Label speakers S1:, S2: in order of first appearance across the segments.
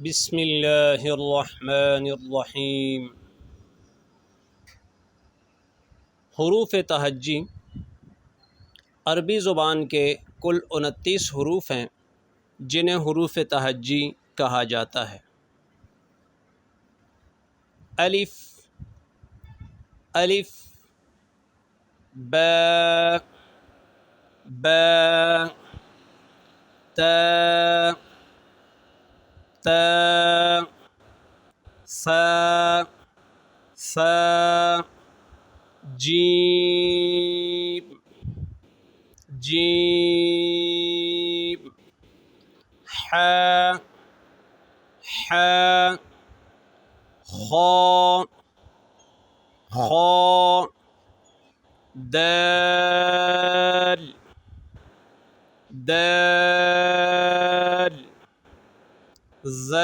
S1: بسم اللہ الرحمن الرحیم۔ حروف تھجی عربی زبان کے کل 29 حروف ہیں جنہیں حروف تھجی کہا جاتا ہے۔ الف، الف، با، با، تا، تا، ثا، ثا، جیم، جیم، حا، حا، خا، خا، دال، دال، زال،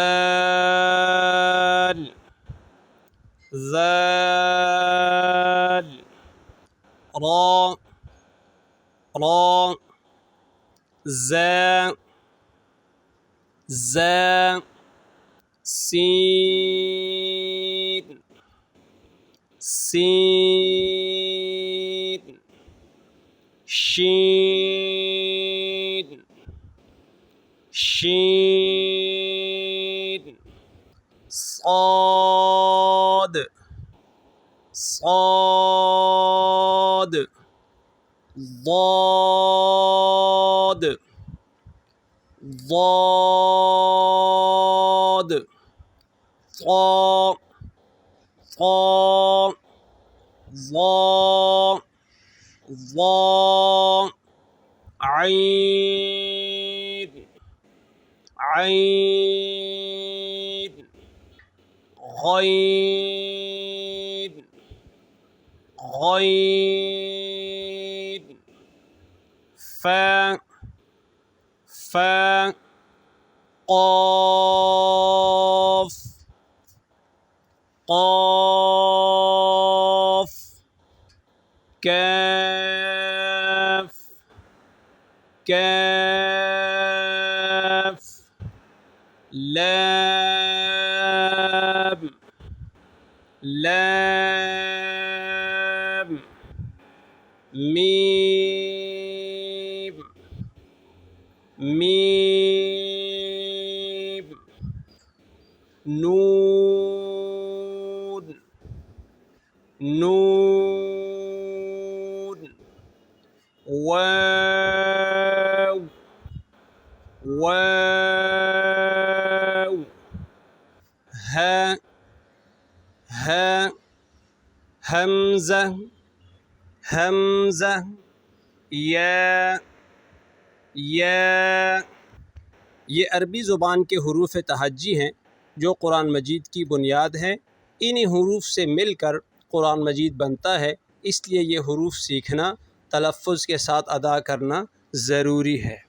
S1: زال، را، را، زا، زا، سین، سین، شین، شین، صاد، صاد، ضاد، ضاد، طا، طا، ظا، ظا، عین، عین، غین، غین، فا، فا، قاف، قاف، کاف، کاف، لام، لام، میم، میم، نون، نون، واو، واو، ها، ها، حمزہ، حمزہ، یا، یا۔ یہ عربی زبان کے حروف تھجی ہیں جو قرآن مجید کی بنیاد ہیں۔ انہی حروف سے مل کر قرآن مجید بنتا ہے، اس لیے یہ حروف سیکھنا، تلفظ کے ساتھ ادا کرنا ضروری ہے۔